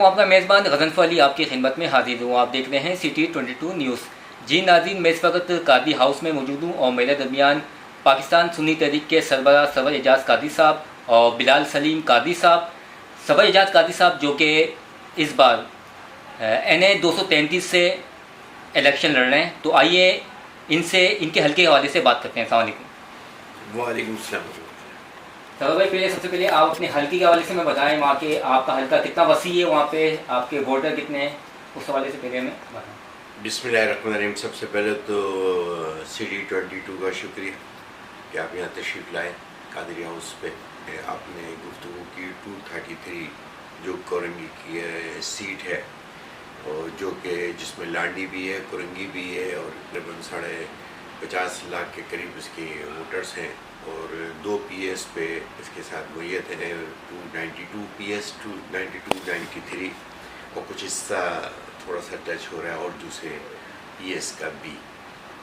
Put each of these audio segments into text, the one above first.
आपका मेज़बान गज़नफ़र अली आपकी खिदमत में हाजिर हूँ। आप देख रहे हैं सिटी 22 न्यूज़। जी नाज़रीन, मैं इस वक्त कादी हाउस में मौजूद हूँ और मेरे दरमियान पाकिस्तान सुन्नी तहरीक के सरबराह सरवर एजाज कादी साहब और बिलाल सलीम कादी साहब। सरवर एजाज कादी साहब जो कि इस बार NA 233 से इलेक्शन लड़ रहे हैं, तो आइए इनसे इनके हल्के के हवाले से बात करते हैं। अस्सलाम वालेकुम। वालेकुम सलाम। सरवर भाई, सबसे पहले आप अपने हल्के के हवाले से मैं बताएं, वहाँ के आपका हल्का कितना वसी है, वहाँ पे आपके वोटर कितने हैं, उस हवाले से पहले हमें बताएं। बिस्मिल्लाहिर्रहमानिर्रहीम। सबसे पहले तो सिटी 22 का शुक्रिया कि आप यहाँ तशरीफ़ लाए कादरी हाउस पे। आपने गुफ्तगू की 233 जो कोरंगी की सीट है, और जो कि जिसमें लांडी भी है, कोरंगी भी है, और तकरीबन 50 लाख के करीब इसके वोटर्स हैं, और 2 PS पे इसके साथ मुहैयत है। 292 PS, 292, 93 और कुछ हिस्सा थोड़ा सा टच हो रहा है, और दूसरे PS का भी।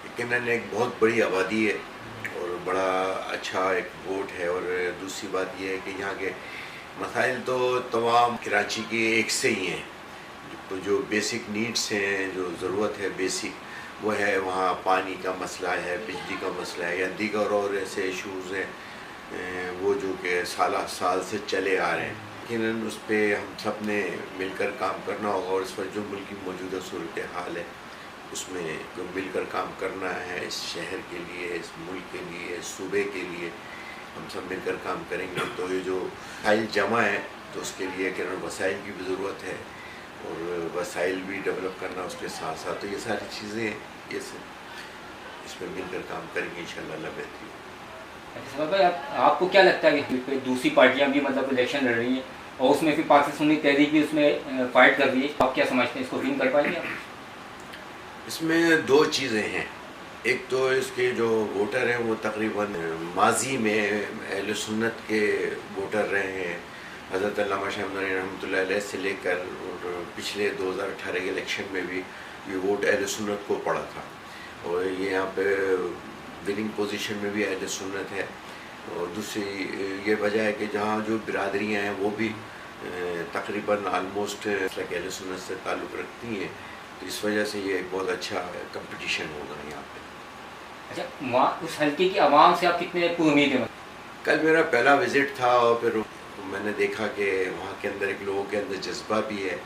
लेकिन एक बहुत बड़ी आबादी है और बड़ा अच्छा एक वोट है। और दूसरी बात यह है कि यहाँ के मसाइल तो तमाम कराची के एक से ही हैं। तो जो बेसिक नीड्स हैं, जो ज़रूरत है बेसिक, वो है वहाँ पानी का मसला है, बिजली का मसला है, या दीगर और ऐसे इशूज़ हैं वो जो कि साल से चले आ रहे हैं। लेकिन उस पर हम सब ने मिलकर काम करना होगा, और इस वक्त जो मुल्क की मौजूदा सूरत हाल है उसमें मिलकर काम करना है। इस शहर के लिए, इस मुल्क के लिए, इस सूबे के लिए हम सब मिलकर काम करेंगे तो ये जो फाइल जमा है, तो उसके लिए कि वसाइल की भी ज़रूरत है, और वसाइल भी डेवलप करना उसके साथ साथ। तो ये सारी चीज़ें ये सब इसमें मिलकर काम करेंगे इंशाल्लाह। अल्लाह बेहतरीन। अच्छा भाई, आपको क्या लगता है कि दूसरी पार्टियां भी मतलब इलेक्शन लड़ रही हैं और उसमें फिर पाकिस्तान सुन्नी तहरीक भी उसमें फाइट कर रही है, आप क्या समझते हैं, इसको विन कर पाएंगे आप? इसमें 2 चीज़ें हैं। एक तो इसके जो वोटर हैं वो तकरीबन माजी में अहले सुन्नत के वोटर रहे हैं। हज़रत अल्लामा शाह अहमद रहमतुल्लाह अलैह से लेकर और पिछले 2018 के इलेक्शन में भी ये वोट अहले सुन्नत को पड़ा था, और ये यहाँ पे विनिंग पोजीशन में भी अहले सुन्नत है। और दूसरी ये वजह है कि जहाँ जो बिरादरियाँ हैं वो भी तकरीबन आलमोस्ट अहले सुन्नत से ताल्लुक़ रखती हैं, तो इस वजह से ये एक बहुत अच्छा कंपटीशन होगा यहाँ पे। अच्छा, वहाँ उस हल्के की आवाम से आप कितने उम्मीद हैं? कल मेरा पहला विज़िट था, और फिर मैंने देखा कि वहाँ के अंदर एक लोगों के अंदर जज्बा भी है,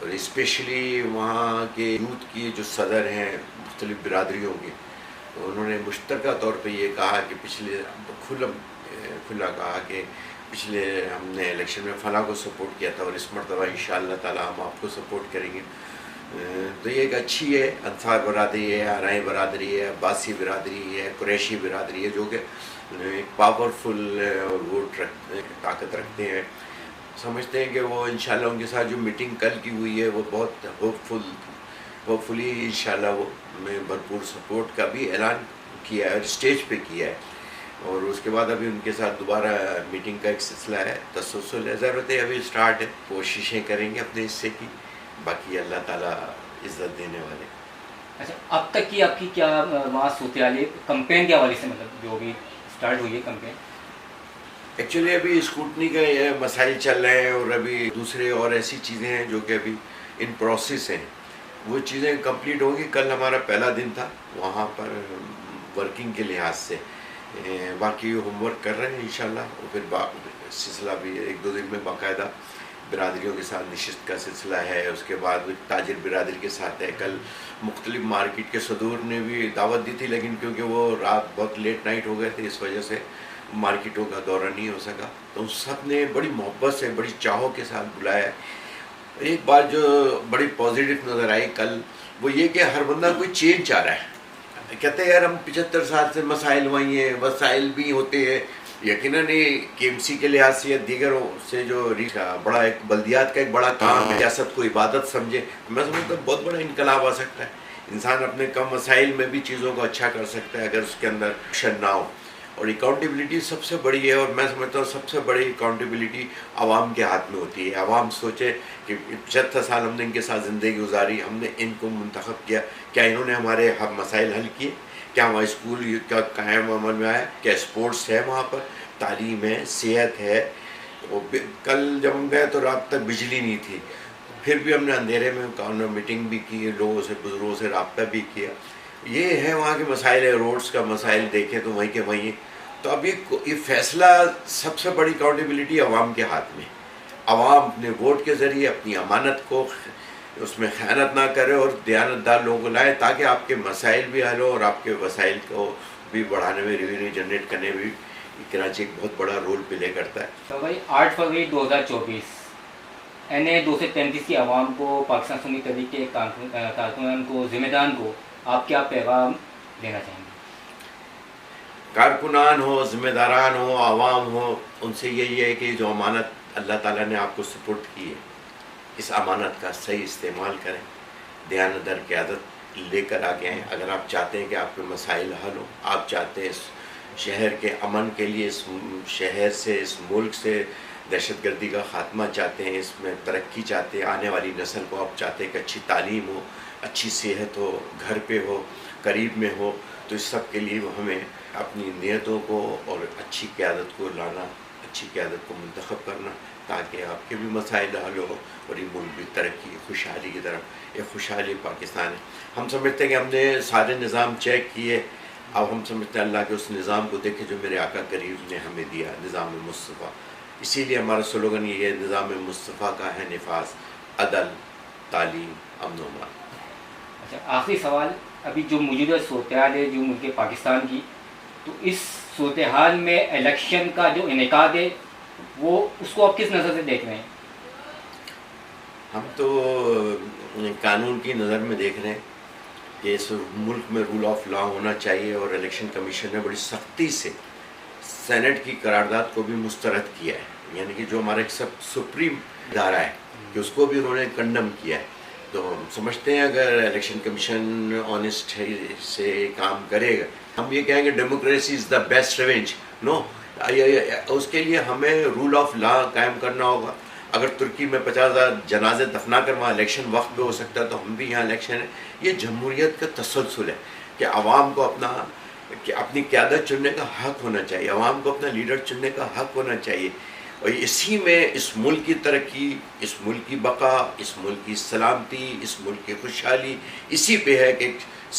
और स्पेशली वहाँ के यूथ की जो सदर हैं मुख्तलिफ़ बिरादरियों के, तो उन्होंने मुश्तरका तौर पे ये कहा कि पिछले खुला कहा कि पिछले हमने इलेक्शन में फ़लाँ को सपोर्ट किया था, और इस मरतबा इंशाअल्लाह ताला हम आपको सपोर्ट करेंगे। तो ये एक अच्छी है। अंसार बरादरी है, आराई बरादरी है, अब्बासी बिरादरी है, कुरैशी बिरादरी है, जो कि एक पावरफुल वोट ताकत रखते हैं। समझते हैं कि वो इंशाल्लाह उनके साथ जो मीटिंग कल की हुई है वो बहुत होपफुली इंशाल्लाह वो में भरपूर सपोर्ट का भी ऐलान किया है, स्टेज पे किया है। और उसके बाद अभी उनके साथ दोबारा मीटिंग का एक सिलसिला है। तसल्सल ज़रूरत है, अभी स्टार्ट है, कोशिशें करेंगे अपने हिस्से की, बाकी अल्लाह ताला इज़्ज़त देने वाले। अच्छा, अब तक की आपकी क्या वहाँ सूरत-ए-हाल है कैंपेन के हवाले से, मतलब जो भी स्टार्ट हुई है कैंपेन? एक्चुअली अभी स्कूटनी का ये मसाइल चल रहे हैं, और अभी दूसरे और ऐसी चीज़ें हैं जो कि अभी इन प्रोसेस हैं। वो चीज़ें कंप्लीट होंगी। कल हमारा पहला दिन था वहाँ पर वर्किंग के लिहाज से। बाकी होमवर्क कर रहे हैं इंशाल्लाह, और फिर सिलसिला भी 1-2 दिन में बाकायदा बिरादरियों के साथ नशिस्त का सिलसिला है। उसके बाद ताजिर बिरादरी के साथ है। कल मुख्तलिफ मार्केट के सदूर ने भी दावत दी थी, लेकिन क्योंकि वो रात बहुत लेट नाइट हो गए थे, इस वजह से मार्केटों का दौरा नहीं हो सका। तो सब ने बड़ी मोहब्बत से, बड़ी चाहों के साथ बुलाया। एक बात जो बड़ी पॉजिटिव नज़र आई कल, वो ये कि हर बंदा कोई चेंज चाह रहा है। कहते हैं यार हम 75 साल से मसाइल वही हैं, वसाइल भी होते हैं। यकीनन KMC के लिहाज से या दीगरों से जो बड़ा एक बल्दियात का एक बड़ा काम है, रियासत को इबादत समझे, मैं समझता हूँ बहुत बड़ा इनकलाब आ सकता है। इंसान अपने कम वसाइल में भी चीज़ों को अच्छा कर सकता है अगर उसके अंदर शन ना हो। और अकाउंटेबिलिटी सबसे बड़ी है, और मैं समझता हूँ सबसे बड़ी अकाउंटेबिलिटी आवाम के हाथ में होती है। आवाम सोचे कि 75 साल हमने इनके साथ ज़िंदगी गुजारी, हमने इनको मुंतखब किया, क्या इन्होंने हमारे मसाइल हल किए, क्या वहाँ स्कूल क्या कायम अमल में आया, क्या स्पोर्ट्स है, वहाँ पर तालीम है, सेहत है। कल जब हम गए तो रात तक बिजली नहीं थी, پھر بھی ہم نے اندھیرے میں میٹنگ بھی کی، لوگوں سے بزرگوں سے رابطہ بھی کیا. یہ ہے وہاں کے مسائل ہے، روڈز کا مسائل دیکھیں تو وہیں کے وہیں. تو اب یہ فیصلہ سب سے بڑی اکاؤنٹیبلٹی عوام کے ہاتھ میں. عوام اپنے ووٹ کے ذریعے اپنی امانت کو اس میں خیانت نہ کرے اور دیانتدار لوگوں کو لائے تاکہ آپ کے مسائل بھی حل ہو اور آپ کے وسائل کو بھی بڑھانے میں، ریونیو جنریٹ کرنے میں بھی کراچی ایک بہت بڑا رول پلے کرتا ہے. تو بھائی 8 فروری 2024 NA 233 کی عوام کو، پاکستان سنی تحریک کے کارکنان کو، ذمہ داران کو آپ کیا پیغام دینا چاہیں گے؟ کارکنان ہو، ذمہ داران ہو، عوام ہو، ان سے یہی ہے کہ جو امانت اللہ تعالیٰ نے آپ کو سپرد کی ہے، اس امانت کا صحیح استعمال کریں، دیانتدار قیادت لے کر آگے آئیں. اگر آپ چاہتے ہیں کہ آپ کے مسائل حل ہوں، آپ چاہتے ہیں اس شہر کے امن کے لیے، اس شہر سے، اس ملک سے دہشت گردی کا خاتمہ چاہتے ہیں، اس میں ترقی چاہتے ہیں، آنے والی نسل کو آپ چاہتے ہیں کہ اچھی تعلیم ہو، اچھی صحت ہو، گھر پہ ہو، قریب میں ہو، تو اس سب کے لیے ہمیں اپنی نیتوں کو اور اچھی قیادت کو لانا، اچھی قیادت کو منتخب کرنا تاکہ آپ کے بھی مسائل حل ہو اور یہ ملک بھی ترقی، خوشحالی کی طرف، ایک خوشحالی پاکستان ہے. ہم سمجھتے ہیں کہ ہم نے سارے نظام چیک کیے، اب ہم سمجھتے ہیں اللہ کے اس نظام کو دیکھیں جو میرے آقا کریم نے ہمیں دیا، نظام مصطفیٰ. اسی لیے ہمارا سلوگن یہ ہے، نظام مصطفیٰ کا ہے نفاذ، عدل، تعلیم، امن و امان. اچھا، آخری سوال، ابھی جو موجودہ صورتحال ہے جو ملک پاکستان کی، تو اس صورتحال میں الیکشن کا جو انعقاد ہے وہ اس کو آپ کس نظر سے دیکھ رہے ہیں؟ ہم تو قانون کی نظر میں دیکھ رہے ہیں کہ اس ملک میں رول آف لا ہونا چاہیے، اور الیکشن کمیشن نے بڑی سختی سے سینٹ کی قرارداد کو بھی مسترد کیا ہے، یعنی کہ جو ہمارا ایک سپریم ادارہ ہے کہ اس کو بھی انہوں نے کنڈم کیا ہے. تو ہم سمجھتے ہیں اگر الیکشن کمیشن آنےسٹ سے کام کرے گا، ہم یہ کہیں گے democracy is the best revenge. No, اس کے لیے ہمیں رول آف لا قائم کرنا ہوگا. اگر ترکی میں 50,000 جنازے دفنا کر وہاں الیکشن وقت پہ ہو سکتا ہے تو ہم بھی یہاں الیکشن ہے. یہ جمہوریت کا تسلسل ہے کہ عوام کو اپنی قیادت چننے کا حق ہونا چاہیے، عوام کو اپنا لیڈر چننے کا حق ہونا چاہیے، اور اسی میں اس ملک کی ترقی، اس ملک کی بقا، اس ملک کی سلامتی، اس ملک کی خوشحالی اسی پہ ہے کہ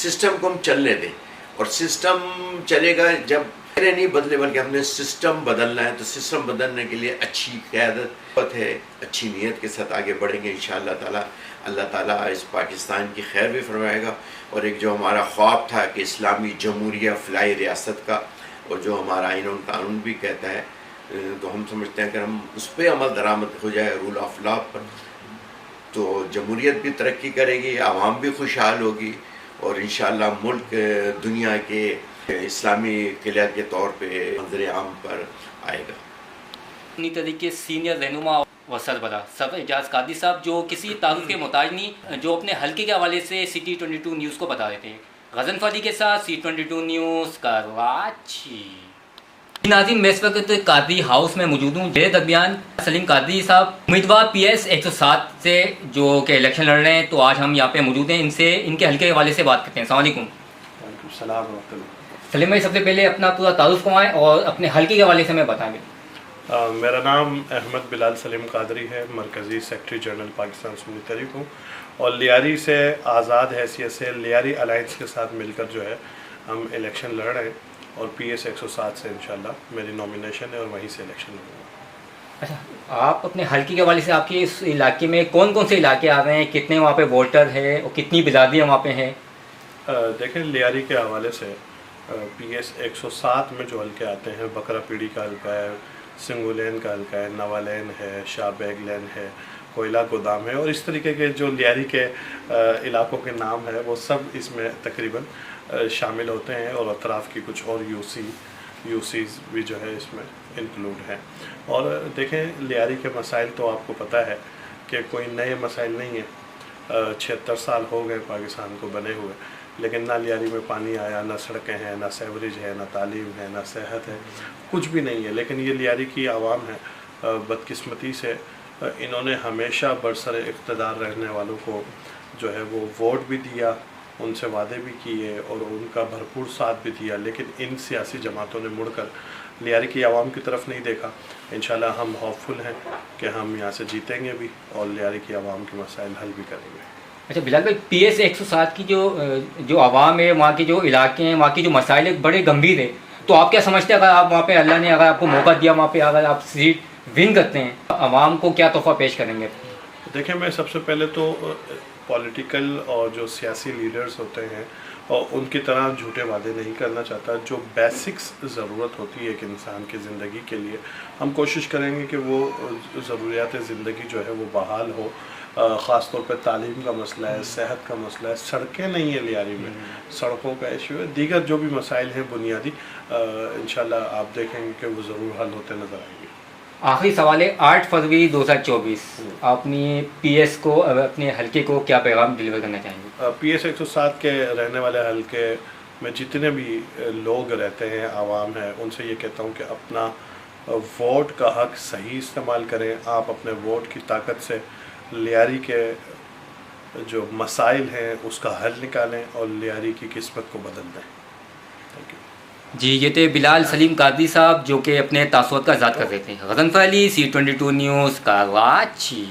سسٹم کو ہم چلنے دیں. اور سسٹم چلے گا جب نہیں بدلے، بلکہ ہم نے سسٹم بدلنا ہے. تو سسٹم بدلنے کے لیے اچھی قیادت ہے، اچھی نیت کے ساتھ آگے بڑھیں گے انشاءاللہ تعالیٰ. اللہ تعالیٰ اس پاکستان کی خیر بھی فرمائے گا، اور ایک جو ہمارا خواب تھا کہ اسلامی جمہوریہ فلاحی ریاست کا، اور جو ہمارا آئین و قانون بھی کہتا ہے، تو ہم سمجھتے ہیں کہ ہم اس پہ عمل درآمد ہو جائے، رول آف لا پر، تو جمہوریت بھی ترقی کرے گی، عوام بھی خوشحال ہوگی، اور انشاءاللہ ملک دنیا کے اسلامی قلعہ کے طور پہ منظر عام پر آئے گا. سنی تحریک کے سینئر رہنما و سربراہ سرور اعجاز قادری صاحب، جو کسی تعارف کے محتاج نہیں، جو اپنے حلقے کے حوالے سے City 22 نیوز کو بتا رہے تھے. غضنفر علی کے ساتھ City 22 نیوز کراچی. ناظرین، میں اس وقت قادری ہاؤس میں موجود ہوں. میرے درمیان سلیم قادری صاحب، امیدوار PS 107 سے جو کہ الیکشن لڑ رہے ہیں. تو آج ہم یہاں پہ موجود ہیں، ان سے ان کے حلقے کے حوالے سے بات کرتے ہیں. السلام علیکم. وعلیکم السلام ورحمۃ اللہ. سلیم بھائی، سب سے پہلے اپنا پورا تعارف کروائیں اور اپنے حلقے کے حوالے سے ہمیں بتائیں گے. میرا نام احمد بلال سلیم قادری ہے، مرکزی سیکرٹری جنرل پاکستان سنی تحریک ہوں، اور لیاری سے آزاد حیثیت سے لیاری الائنس کے ساتھ مل کر جو ہے ہم الیکشن لڑ رہے ہیں، اور PS 107 سے انشاءاللہ میری نامینیشن ہے اور وہیں سے الیکشن لڑوں گا. اچھا، آپ اپنے حلقے کے حوالے سے آپ کے اس علاقے میں کون کون سے علاقے آ رہے ہیں، کتنے وہاں پہ ووٹر ہے اور کتنی برادریاں وہاں پہ ہیں؟ دیکھیں، لیاری کے حوالے سے PS 107 میں جو حلقے آتے ہیں، بکرا پیڑی کا حلقہ ہے، سنگو لین کا حلقہ ہے، نوا لین ہے، شاہ بیگ لین ہے، کوئلہ گودام ہے، اور اس طریقے کے جو لیاری کے علاقوں کے نام ہے وہ سب اس میں تقریباً شامل ہوتے ہیں، اور اطراف کی کچھ اور یو سیز بھی جو ہے اس میں انکلوڈ ہیں. اور دیکھیں، لیاری کے مسائل تو آپ کو پتہ ہے کہ کوئی نئے مسائل نہیں ہیں. 76 سال ہو گئے پاکستان کو بنے ہوئے، لیکن نہ لیاری میں پانی آیا، نہ سڑکیں ہیں، نہ سیوریج ہے، نہ تعلیم ہے، نہ صحت ہے، کچھ بھی نہیں ہے. لیکن یہ لیاری کی عوام ہے، بدقسمتی سے انہوں نے ہمیشہ برسر اقتدار رہنے والوں کو جو ہے وہ ووٹ بھی دیا، ان سے وعدے بھی کیے اور ان کا بھرپور ساتھ بھی دیا، لیکن ان سیاسی جماعتوں نے مڑ کر लियारी की आवाम की तरफ नहीं देखा। इंशाल्लाह हम होपफुल हैं कि हम यहाँ से जीतेंगे भी और लियारी की आवाम के मसाइल हल भी करेंगे। अच्छा बिलाल भाई, PS 107 की जो आवाम है, वहाँ के जो इलाके हैं, वहाँ की जो मसाइल है बड़े गंभीर है, तो आप क्या समझते हैं अगर आप वहाँ पे अल्लाह ने अगर आपको मौका दिया, वहाँ पे अगर आप सीट विन करते हैं, आवाम को क्या तोहफा पेश करेंगे? देखिए, मैं सबसे पहले तो पॉलिटिकल और जो सियासी लीडर्स होते हैं और उनकी तरह झूठे वादे नहीं करना चाहता। जो बेसिक्स ज़रूरत होती है एक इंसान की ज़िंदगी के लिए, हम कोशिश करेंगे कि वो ज़रूरियात ज़िंदगी जो है वो बहाल हो। ख़ास तौर पर तालीम का मसला है, सेहत का मसला है, सड़कें नहीं है लियारी में, सड़कों का इशू है, दीगर जो भी मसाइल हैं बुनियादी, इंशाल्लाह आप देखेंगे कि वो ज़रूर हल होते नज़र आएंगे। आखिरी सवाल है, 8 फरवरी 2024 अपनी PS को, अपने हल्के को क्या पैगाम डिलीवर करना चाहेंगे? PS 107 के रहने वाले हल्के में जितने भी लोग रहते हैं, आवाम है, उनसे ये कहता हूँ कि अपना वोट का हक सही इस्तेमाल करें। आप अपने वोट की ताकत से लियारी के जो मसाइल हैं उसका हल निकालें और लियारी की किस्मत को बदल दें। Thank you. जी, ये थे बिलाल सलीम कादरी साहब जो कि अपने तासुरात का इज़हार कर रहे थे। Ghazanfar Ali, C22 news, Karachi.